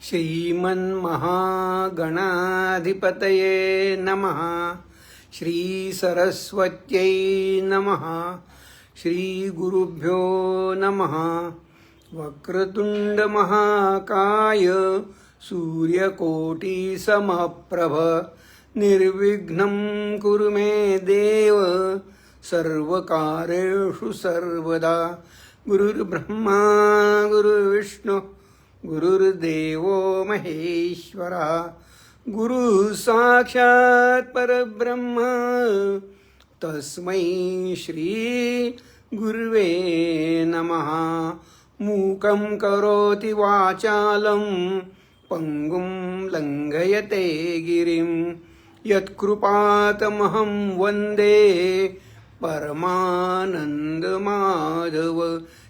श्रीमन्महागणाधिपतये नमः। श्रीसरस्वत्यै नमः। श्रीगुरुभ्यो नमः। वक्रतुण्डमहाकाय सूर्यकोटिसमप्रभ निर्विघ्नं कुरु मे देव सर्वकार्येषु सर्वदा। गुरुर्ब्रह्मा गुरुर्विष्णु गुरुर्देवो महेश्वरा। गुरु साक्षात् परब्रह्म तस्मै श्री गुरुवे नमः। मूकं करोति वाचालं पंगुं लंघयते गिरिं यत्कृपातमहं वन्दे परमानंदमाधव।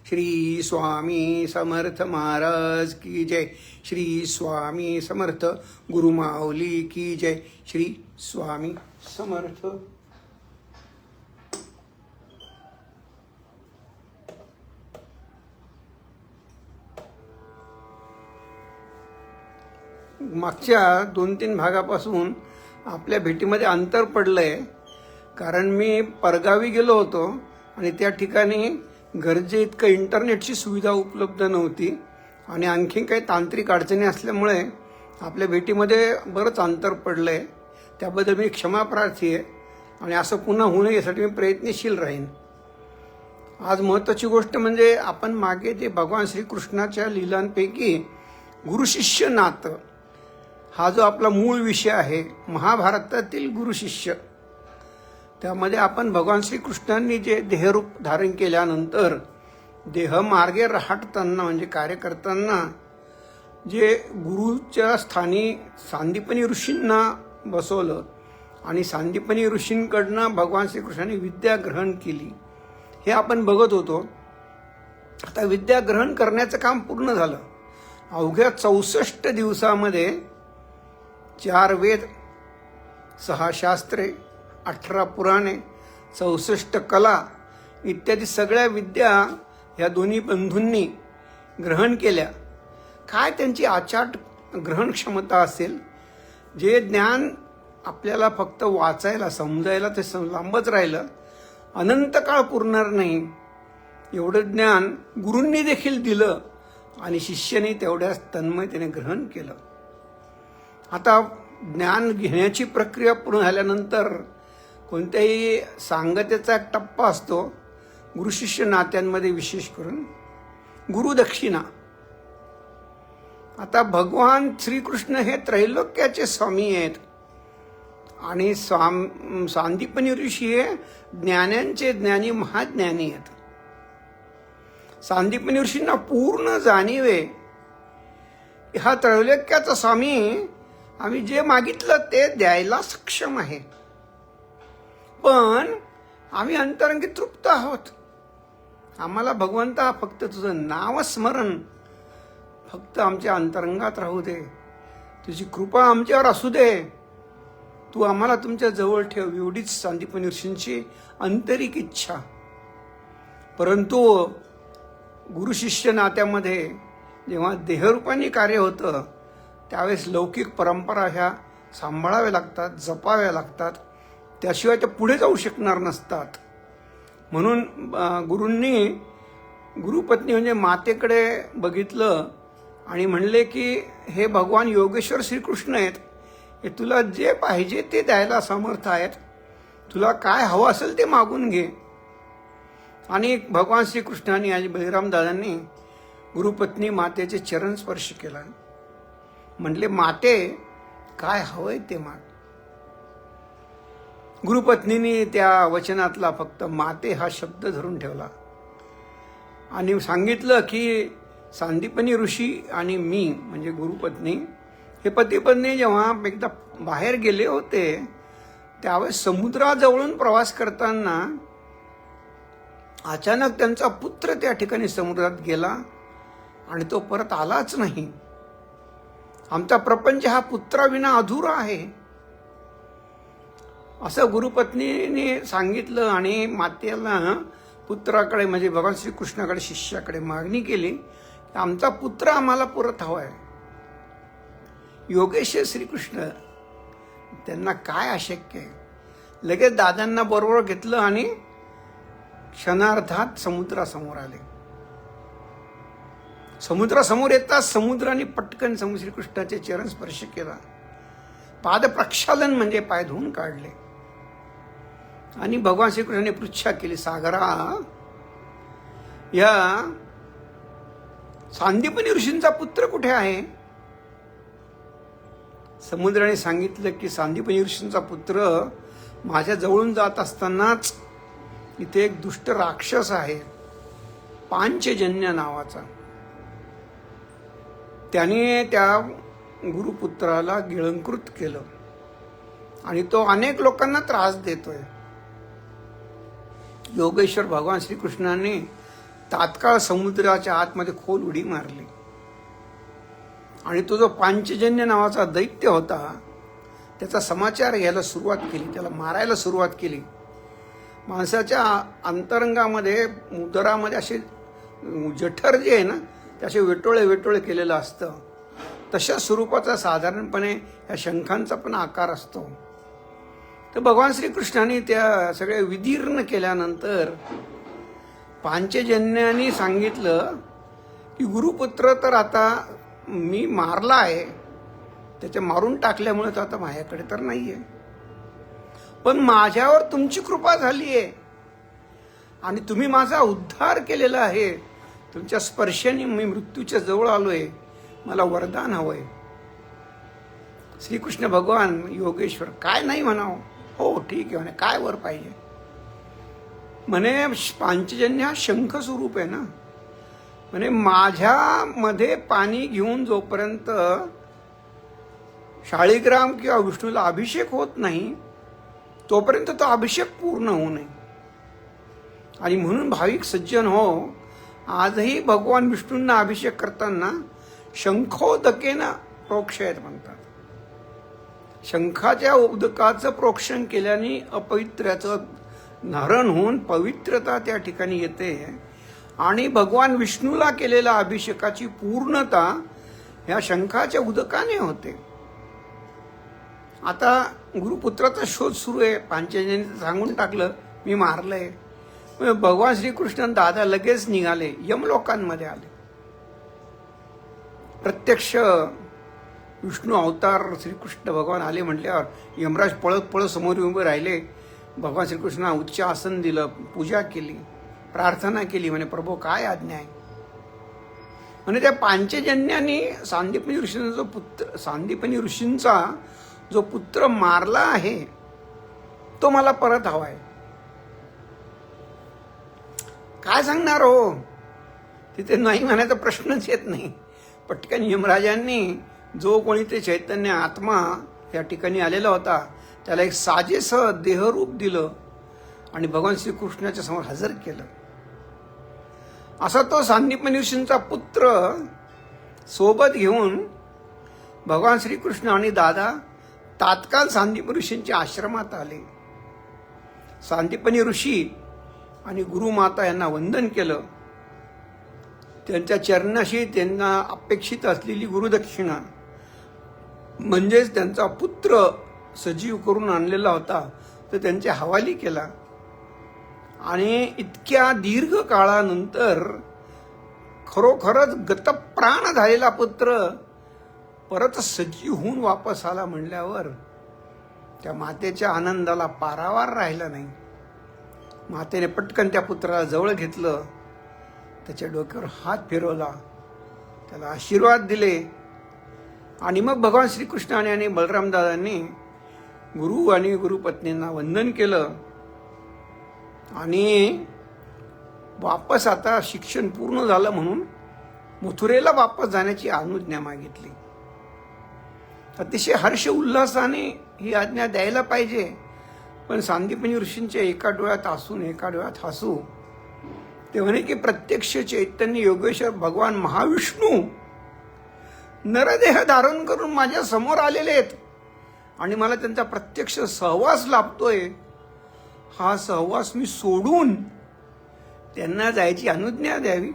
श्री स्वामी समर्थ महाराज की जय। श्री स्वामी समर्थ गुरुमाऊली की जय। श्री स्वामी समर्थ। मागच्या 2-3 भागापासून आपल्या भेटीमध्ये अंतर पडलंय, कारण मी परगावी गेलो होतो आणि त्या ठिकाणी गरजे इतकं इंटरनेटची सुविधा उपलब्ध नव्हती आणि आणखी काही तांत्रिक अडचणी असल्यामुळे आपल्या भेटीमध्ये बरंच अंतर पडलंय। त्याबद्दल मी क्षमाप्रार्थी आहे आणि असं पुन्हा होऊ नये यासाठी मी प्रयत्नशील राहीन। आज महत्त्वाची गोष्ट म्हणजे आपण मागे जे भगवान श्रीकृष्णाच्या लीलांपैकी गुरुशिष्य नातं हा जो आपला मूळ विषय आहे, महाभारतातील गुरुशिष्य, त्यामध्ये आपण भगवान श्रीकृष्णांनी जे देहरूप धारण केल्यानंतर देहमार्गे राहटताना म्हणजे कार्य करताना जे गुरुच्या स्थानी सांदीपनी ऋषींना बसवलं आणि सांदीपनी ऋषींकडनं भगवान श्रीकृष्णांनी विद्या ग्रहण केली, हे आपण बघत होतो। आता विद्या ग्रहण करण्याचं काम पूर्ण झालं। अवघ्या 64 दिवसामध्ये 4 वेद, 6 शास्त्रे, 18 पुराणे, 64 कला इत्यादी सगळ्या विद्या ह्या दोन्ही बंधूंनी ग्रहण केल्या। काय त्यांची अचाट ग्रहण क्षमता असेल! जे ज्ञान आपल्याला फक्त वाचायला समजायला ते लांबच राहिलं, अनंत काळ पुरणार नाही एवढं ज्ञान गुरूंनी देखील दिलं आणि शिष्याने तेवढ्याच तन्मयतेने ग्रहण केलं। आता ज्ञान घेण्याची प्रक्रिया पूर्ण झाल्यानंतर कोणत्याही सांगतेचा एक टप्पा असतो गुरुशिष्य नात्यांमध्ये, विशेष करून गुरुदक्षिणा। आता भगवान श्रीकृष्ण हे त्रैलोक्याचे स्वामी आहेत आणि सांदीपनी ऋषी हे ज्ञानांचे ज्ञानी महाज्ञानी आहेत। सांदीपनी ऋषींना पूर्ण जाणीवे हा त्रैलोक्याचा स्वामी आम्ही जे मागितलं ते द्यायला सक्षम आहे, पण आम्ही अंतरंगी तृप्त आहोत। आम्हाला भगवंता फक्त तुझं नावस्मरण फक्त आमच्या अंतरंगात राहू दे, तुझी कृपा आमच्यावर असू दे, तू आम्हाला तुमच्या जवळ ठेव, एवढीच सांदीपनी ऋषींची आंतरिक इच्छा। परंतु गुरुशिष्य नात्यामध्ये जेव्हा देहरूपाने कार्य होतं त्यावेळेस लौकिक परंपरा ह्या सांभाळाव्या लागतात, जपाव्या लागतात, त्याशिवाय ते पुढे जाऊ शकणार नसतात। म्हणून गुरूंनी गुरुपत्नी म्हणजे मातेकडे बघितलं आणि म्हणले की हे भगवान योगेश्वर श्रीकृष्ण आहेत, हे तुला जे पाहिजे ते द्यायला समर्थ आहेत, तुला काय हवं असेल ते मागून घे। आणि भगवान श्रीकृष्णांनी आणि बळीराम दादांनी गुरुपत्नी मातेचे चरण स्पर्श केला, म्हटले माते काय हवंय ते माग। गुरुपत्नीने त्या वचनातला फक्त माते हा शब्द धरून ठेवला आणि सांगितलं की सांदीपनी ऋषी आणि मी म्हणजे गुरुपत्नी हे पती-पत्नी जेव्हा एकदा बाहेर गेले होते त्यावेळेस समुद्राजवळून प्रवास करताना अचानक त्यांचा पुत्र त्या ठिकाणी समुद्रात गेला आणि तो परत आलाच नाही। आमचा प्रपंच हा पुत्राविना अधुरा आहे असं गुरुपत्नीने सांगितलं आणि मातेला पुत्राकडे म्हणजे भगवान श्रीकृष्णाकडे शिष्याकडे मागणी केली, आमचा पुत्र आम्हाला परत हवा आहे। योगेश श्रीकृष्ण त्यांना काय अशक्य आहे, लगेच दादांना बरोबर घेतलं आणि क्षणार्धात समुद्रासमोर आले. समुद्रासमोर येताच समुद्राने पटकन श्रीकृष्णाचे चरण स्पर्श केला. पाद प्रक्षालन म्हणजे पाय धुवून काढले आणि भगवान श्रीकृष्णाने पृच्छा केली, सागरा, या सांदीपनी ऋषींचा पुत्र कुठे आहे? समुद्राने सांगितलं की सांदीपनी ऋषींचा पुत्र माझ्या जवळून जात असतानाच इथे एक दुष्ट राक्षस आहे पांचजन्य नावाचा, त्याने त्या गुरुपुत्राला गिळंकृत केलं आणि तो अनेक लोकांना त्रास देतोय. योगेश्वर भगवान श्रीकृष्णाने तात्काळ समुद्राच्या आतमध्ये खोल उडी मारली आणि तो जो पांचजन्य नावाचा दैत्य होता त्याचा समाचार घ्यायला सुरुवात केली, त्याला मारायला सुरुवात केली. माणसाच्या अंतरंगामध्ये उदरामध्ये असे जठर जे आहे ना ते असे वेटोळे वेटोळे केलेलं असतं, तशा स्वरूपाचा साधारणपणे या शंखांचा पण आकार असतो. तर भगवान श्रीकृष्णाने त्या सगळ्या विदीर्ण केल्यानंतर पांचजन्याने सांगितलं की गुरुपुत्र तर आता मी मारला आहे, त्याच्या मारून टाकल्यामुळे तो आता माझ्याकडे तर नाहीये, पण माझ्यावर तुमची कृपा झाली आहे आणि तुम्ही माझा उद्धार केलेला आहे. तुमच्या स्पर्शाने मी मृत्यूच्या जवळ आलोय, मला वरदान हवंय. श्रीकृष्ण भगवान योगेश्वर काय नाही म्हणावं, हो ठीक आहे म्हणे, काय वर पाहिजे म्हणे. पांचजन्य हा शंख स्वरूप आहे ना म्हणे, माझ्यामध्ये पाणी घेऊन जोपर्यंत शाळीग्राम किंवा विष्णूला अभिषेक होत नाही तोपर्यंत तो अभिषेक पूर्ण होऊ नये. आणि म्हणून भाविक सज्जन हो, आजही भगवान विष्णूंना अभिषेक करताना शंखोदकेनं प्रोक्षयत म्हणतात. शंखाच्या उदकाचं प्रोक्षण केल्याने अपवित्र्याचं हरण होऊन पवित्रता त्या ठिकाणी येते आणि भगवान विष्णूला केलेल्या अभिषेकाची पूर्णता ह्या शंखाच्या उदकाने होते. आता गुरुपुत्राचा शोध सुरू आहे. पांचजन्याने सांगून टाकलं मी मारलंय. भगवान श्रीकृष्ण दादा लगेच निघाले, यमलोकांमध्ये आले. प्रत्यक्ष विष्णू अवतार श्रीकृष्ण भगवान आले म्हटल्यावर यमराज पळत पळत समोर उभे राहिले. भगवान श्रीकृष्णांना उच्च आसन दिलं, पूजा केली, प्रार्थना केली. म्हणे प्रभू काय आज्ञा आहे? म्हणे त्या पांचजन्याने सांदीपनी ऋषींचा जो पुत्र मारला आहे तो मला परत हवाय. काय सांगणार हो? तिथे नाही म्हणायचा प्रश्नच येत नाही. पटकन यमराजांनी जो कोणी ते चैतन्य आत्मा या ठिकाणी आलेला होता त्याला एक साजेसं देहरूप दिलं आणि भगवान श्रीकृष्णाच्या समोर हजर केलं. असा तो सांदीपनी ऋषींचा पुत्र सोबत घेऊन भगवान श्रीकृष्ण आणि दादा तात्काळ सांदीपनी ऋषींच्या आश्रमात आले. सांदीपनी ऋषी आणि गुरुमाता यांना वंदन केलं. त्यांच्या चरणाशी त्यांना अपेक्षित असलेली गुरुदक्षिणा म्हणजेच त्यांचा पुत्र सजीव करून आणलेला होता तर त्यांच्या हवाली केला. आणि इतक्या दीर्घ काळानंतर खरोखरच गतप्राण झालेला पुत्र परत सजीव होऊन वापस आला म्हणल्यावर त्या मातेच्या आनंदाला पारावार राहिला नाही. मातेने पटकन त्या पुत्राला जवळ घेतलं, त्याच्या डोक्यावर हात फिरवला, त्याला आशीर्वाद दिले आणि मग भगवान श्रीकृष्णाने आणि बलराम दादांनी गुरु आणि गुरुपत्नींना वंदन केलं आणि वापस आता शिक्षण पूर्ण झालं म्हणून मथुरेला वापस जाण्याची अनुज्ञा मागितली. अतिशय हर्ष उल्हासाने ही आज्ञा द्यायला पाहिजे, पण सांदीपनी ऋषींच्या एका डोळ्यात हसून एका डोळ्यात हसू. ते म्हणे की प्रत्यक्ष चैतन्य योगेश्वर भगवान महाविष्णू नरदेह धारण करून माझ्या समोर आलेले आहेत आणि मला त्यांचा प्रत्यक्ष सहवास लाभतोय. हा सहवास मी सोडून त्यांना जायची अनुज्ञा द्यावी.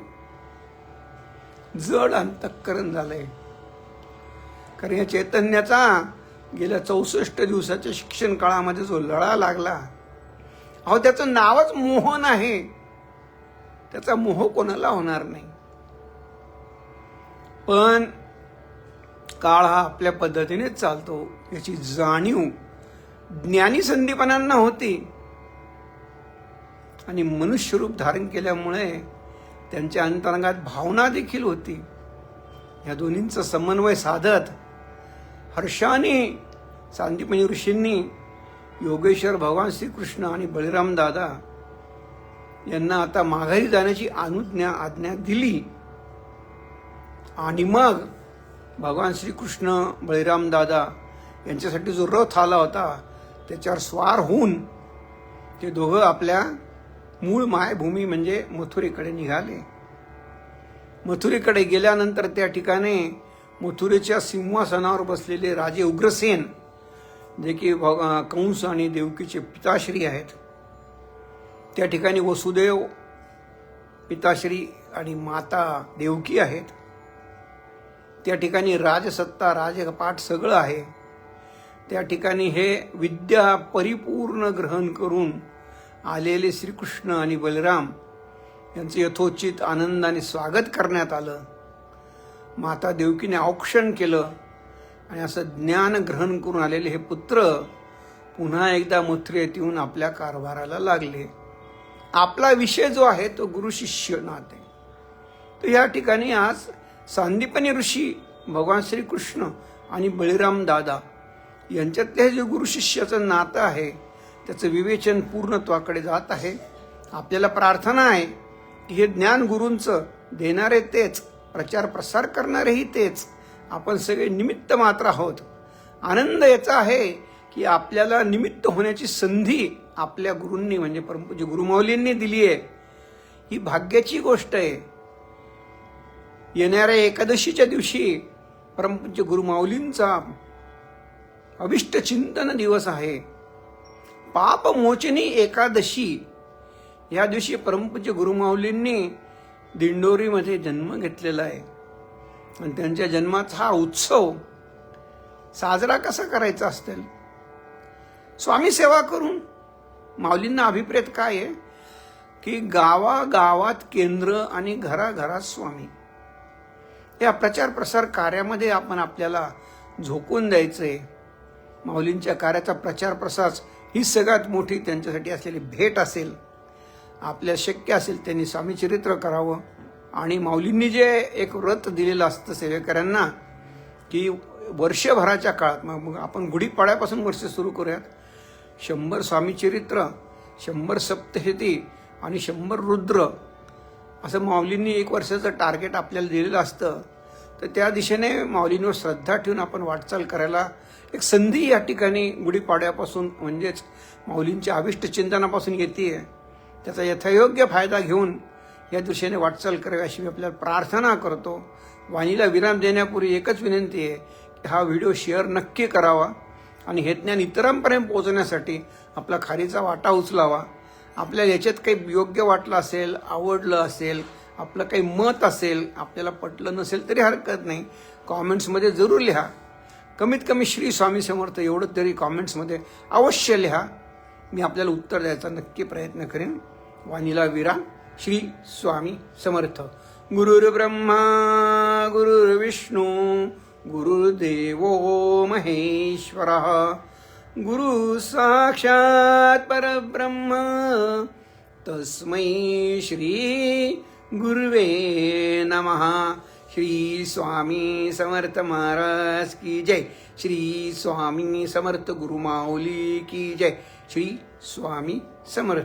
जड अंतःकरण झालंय. कारण या चैतन्याचा गेल्या 64 दिवसाच्या शिक्षण काळामध्ये जो लळा लागला, अहो त्याचं नावच मोहन आहे. त्याचा मोह कोणाला होणार नाही. पण काळ हा आपल्या पद्धतीनेच चालतो याची जाणीव ज्ञानी संदीपानांना होती. आणि मनुष्य रूप धारण केल्यामुळे त्यांच्या अंतरंगात भावना देखील होती. या दोन्हींचा समन्वय साधत हर्षाने सांदीपनी ऋषींनी योगेश्वर भगवान श्रीकृष्ण आणि बळीराम दादा यांना आता माघारी जाण्याची आज्ञा दिली. आणि मग भगवान श्रीकृष्ण बळीराम दादा यांच्यासाठी जो रथ आला होता त्याच्यावर स्वार होऊन ते दोघं आपल्या मूळ मायभूमी म्हणजे मथुरेकडे निघाले. मथुरेकडे गेल्यानंतर त्या ठिकाणी मथुरेच्या सिंहासनावर बसलेले राजे उग्रसेन, जे की कंस आणि देवकीचे पिताश्री आहेत, त्या ठिकाणी वसुदेव पिताश्री आणि माता देवकी आहेत. त्या ठिकाणी राजसत्ता राजपाट सगळं आहे. त्या ठिकाणी हे विद्या परिपूर्ण ग्रहण करून आलेले श्रीकृष्ण आणि बलराम यांचे यथोचित आनंदाने स्वागत करण्यात आलं. माता देवकीने औक्षण केलं आणि असं ज्ञान ग्रहण करून आलेले हे पुत्र पुन्हा एकदा मथुरेत येऊन आपल्या कारभाराला लागले. आपला विषय जो आहे तो गुरु शिष्य नाते. तर या ठिकाणी आज सांदीपनी ऋषी भगवान श्रीकृष्ण आणि बळीराम दादा यांच्यातले जे गुरु शिष्याचं नातं आहे त्याचं विवेचन पूर्णत्वाकडे जात आहे. आपल्याला प्रार्थना आहे की हे ज्ञान गुरूंचं देणारे तेच, प्रचार प्रसार करणारेही तेच, आपण सगळे निमित्त मात्र आहोत. आनंद याचा आहे की आपल्याला निमित्त होण्याची संधी आपल्या गुरूंनी म्हणजे परमपूज्य गुरुमाऊलींनी दिली आहे. ही भाग्याची गोष्ट आहे. येणाऱ्या एकादशीच्या दिवशी परमपूज्य गुरुमाऊलींचा अभिष्ट चिंतन दिवस आहे. पापमोचनी एकादशी या दिवशी परमपूज्य गुरुमाऊलींनी दिंडोरीमध्ये जन्म घेतलेला आहे. आणि त्यांच्या जन्माचा हा उत्सव साजरा कसा करायचा असेल? स्वामी सेवा करून. माऊलींना अभिप्रेत काय आहे की गावागावात केंद्र आणि घराघरात स्वामी. या प्रचार प्रसार कार्यामध्ये आपण आपल्याला झोकून द्यायचंय. माऊलींच्या कार्याचा प्रचार प्रसार ही सगळ्यात मोठी त्यांच्यासाठी असलेली भेट असेल. आपल्या शक्य असेल त्यांनी स्वामी चरित्र करावं. आणि माऊलींनी जे एक व्रत दिलेलं असतं सेवेकऱ्यांना की वर्षभराच्या काळात, मग आपण गुढीपाड्यापासून वर्ष सुरू करूयात, 100 स्वामी चरित्र, 100 सप्तशती आणि 100 रुद्र असं माऊलींनी 1 वर्षाचं टार्गेट आपल्याला दिलेलं असतं. तर त्या दिशेने माऊलींवर श्रद्धा ठेवून आपण वाटचाल करायला एक संधी या ठिकाणी गुढीपाड्यापासून म्हणजेच माऊलींच्या अभिष्ट चिंतनापासून येते. त्याचा यथायोग्य फायदा घेऊन या दिशेने वाटचाल करावी अशी मी आपल्याला प्रार्थना करतो. वाणीला विराम देण्यापूर्वी एकच विनंती आहे की हा व्हिडिओ शेअर नक्की करावा आणि हे ज्ञान इतरांपर्यंत पोहोचण्यासाठी आपला खारीचा वाटा उचलावा. आपल्याला याच्यात काही योग्य वाटलं असेल, आवडलं असेल, आपलं काही मत असेल, आपल्याला पटलं नसेल तरी हरकत नाही, कॉमेंट्समध्ये जरूर लिहा. कमीत कमी श्री स्वामी समर्थ एवढं तरी कॉमेंट्समध्ये अवश्य लिहा. मी आपल्याला उत्तर द्यायचा नक्की प्रयत्न करेन. वाणीला विराम. श्री स्वामी समर्थ. गुरुर्ब्रह्मा गुरुर्विष्णू गुरुर्देवो महेश्वरः गुरु साक्षात परब्रह्म तस्मै श्री गुरुवे नमः. श्री स्वामी समर्थ महाराज की जय. श्री स्वामी समर्थ गुरुमाऊली की जय. श्री स्वामी समर्थ.